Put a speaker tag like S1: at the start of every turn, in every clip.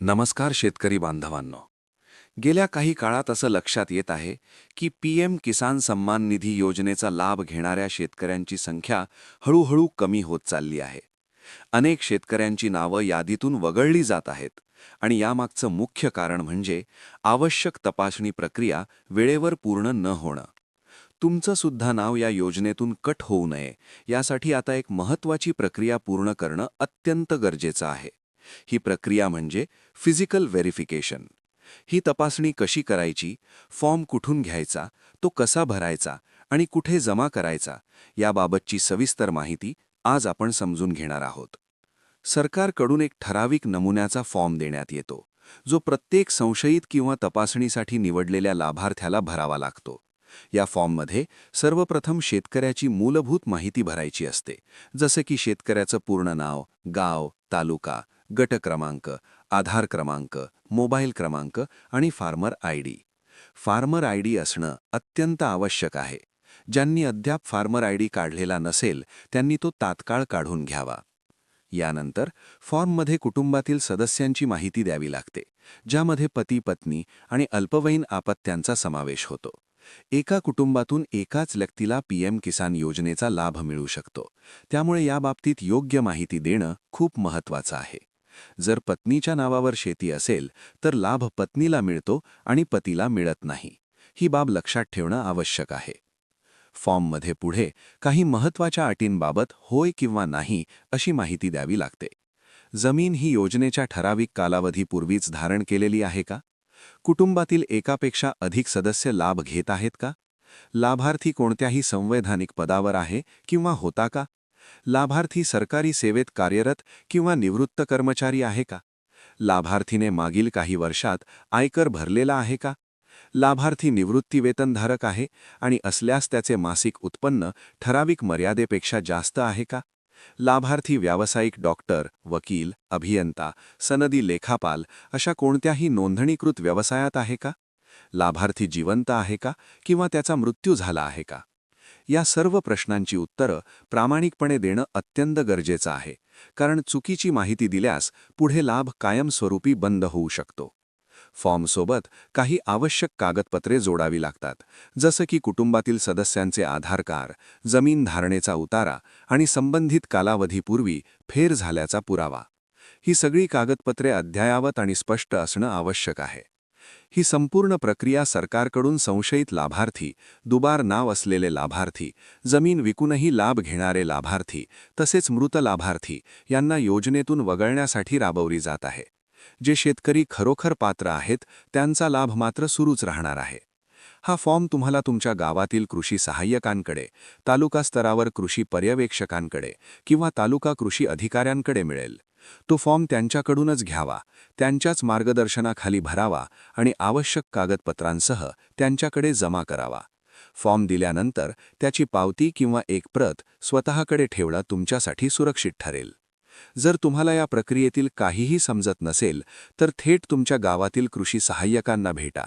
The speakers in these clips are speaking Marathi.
S1: नमस्कार शेतकरी बांधवांनो. गेल्या काही काळात असं लक्षात येत आहे की पीएम किसान सन्मान निधी योजनेचा लाभ घेणाऱ्या शेतकऱ्यांची संख्या हळूहळू कमी होत चालली आहे. अनेक शेतकऱ्यांची नावं यादीतून वगळली जात आहेत आणि यामागचं मुख्य कारण म्हणजे आवश्यक तपासणी प्रक्रिया वेळेवर पूर्ण न होणं. तुमचं सुद्धा नाव या योजनेतून कट होऊ नये यासाठी आता एक महत्त्वाची प्रक्रिया पूर्ण करणं अत्यंत गरजेचं आहे. ही प्रक्रिया म्हणजे फिजिकल व्हेरिफिकेशन. ही तपासणी कशी करायची, फॉर्म कुठून घ्यायचा, तो कसा भरायचा आणि कुठे जमा करायचा याबाबतची सविस्तर माहिती आज आपण समजून घेणार आहोत. सरकारकडून एक ठराविक नमुन्याचा फॉर्म देण्यात येतो, जो प्रत्येक संशयित किंवा तपासणीसाठी निवडलेल्या लाभार्थ्याला भरावा लागतो. या फॉर्ममध्ये सर्वप्रथम शेतकऱ्याची मूलभूत माहिती भरायची असते, जसे की शेतकऱ्याचं पूर्ण नाव, गाव, तालुका, गट क्रमांक, आधार क्रमांक, मोबाईल क्रमांक आणि फार्मर आयडी. फार्मर आयडी असणं अत्यंत आवश्यक आहे. ज्यांनी अद्याप फार्मर आयडी काढलेला नसेल त्यांनी तो तात्काळ काढून घ्यावा. यानंतर फॉर्ममध्ये कुटुंबातील सदस्यांची माहिती द्यावी लागते, ज्यामध्ये पती पत्नी आणि अल्पवयीन अपत्यांचा समावेश होतो. एका कुटुंबातून एकाच व्यक्तीला पीएम किसान योजनेचा लाभ मिळू शकतो, त्यामुळे याबाबतीत योग्य माहिती देणं खूप महत्त्वाचं आहे. जर पत्नीच्या नावावर शेती असेल तर लाभ पत्नीला मिळतो आणि पतीला मिळत नाही. ही बाब लक्षात ठेवणं आवश्यक आहे. फॉर्ममध्ये पुढे काही महत्त्वाच्या अटींबाबत होय किंवा नाही अशी माहिती द्यावी लागते. जमीन ही योजनेच्या ठराविक कालावधीपूर्वीच धारण केलेली आहे का? कुटुंबातील एकापेक्षा अधिक सदस्य लाभ घेत आहेत का? लाभार्थी कोणत्याही संवैधानिक पदावर आहे किंवा होता का? लाभार्थी सरकारी सेवेत कार्यरत किंवा निवृत्त कर्मचारी आहे का? लाभार्थीने मागील काही वर्षात आयकर भरलेला आहे का? लाभार्थी निवृत्तीवेतनधारक आहे आणि असल्यास त्याचे मासिक उत्पन्न ठराविक मर्यादेपेक्षा जास्त आहे का? लाभार्थी व्यावसायिक डॉक्टर, वकील, अभियंता, सनदी लेखापाल अशा कोणत्याही नोंदणीकृत व्यवसायात आहे का? लाभार्थी जिवंत आहे का किंवा त्याचा मृत्यू झाला आहे का? या सर्व प्रश्नांची उत्तरं प्रामाणिकपणे देणं अत्यंत गरजेचं आहे, कारण चुकीची माहिती दिल्यास पुढे लाभ कायमस्वरूपी बंद होऊ शकतो. फॉर्मसोबत काही आवश्यक कागदपत्रे जोडावी लागतात, जसं की कुटुंबातील सदस्यांचे आधार कार्ड, जमीन धारणेचा उतारा आणि संबंधित कालावधीपूर्वी फेर झाल्याचा पुरावा. ही सगळी कागदपत्रे अद्ययावत आणि स्पष्ट असणं आवश्यक आहे. ही संपूर्ण प्रक्रिया सरकारकडून संशयित लाभार्थी, दुबार नाव असलेले लाभार्थी, जमीन विकूनही लाभ घेणारे लाभार्थी तसेच मृत लाभार्थी यांना योजनेतून वगळण्यासाठी राबवली जात आहे. जे शेतकरी खरोखर पात्र आहेत त्यांचा लाभ मात्र सुरूच राहणार आहे. हा फॉर्म तुम्हाला तुमच्या गावातील कृषी सहाय्यकांकडे, तालुका स्तरावर कृषी पर्यवेक्षकांकडे किंवा तालुका कृषी अधिकाऱ्यांकडे मिळेल. तो फॉर्म त्यांच्याकडूनच घ्यावा, त्यांच्याच मार्गदर्शनाखाली भरावा आणि आवश्यक कागदपत्रांसह त्यांच्याकडे जमा करावा. फॉर्म दिल्यानंतर त्याची पावती किंवा एक प्रत स्वतःकडे ठेवणं तुमच्यासाठी सुरक्षित ठरेल. जर तुम्हाला या प्रक्रियेतील काहीही समजत नसेल तर थेट तुमच्या गावातील कृषी सहाय्यकांना भेटा.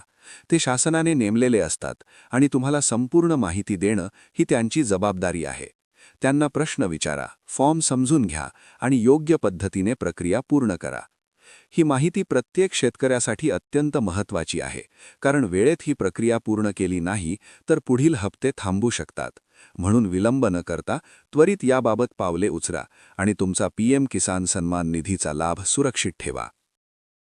S1: ते शासनाने नेमलेले असतात आणि तुम्हाला संपूर्ण माहिती देणं ही त्यांची जबाबदारी आहे. त्यांना प्रश्न विचारा, फॉर्म समजून घ्या आणि योग्य पद्धतीने प्रक्रिया पूर्ण करा. ही माहिती प्रत्येक शेतकऱ्यासाठी अत्यंत महत्त्वाची आहे, कारण वेळेत ही प्रक्रिया पूर्ण केली नाही तर पुढील हप्ते थांबू शकतात. म्हणून विलंब न करता त्वरित याबाबत पावले उचला आणि तुमचा पीएम किसान सन्मान निधीचा लाभ सुरक्षित ठेवा.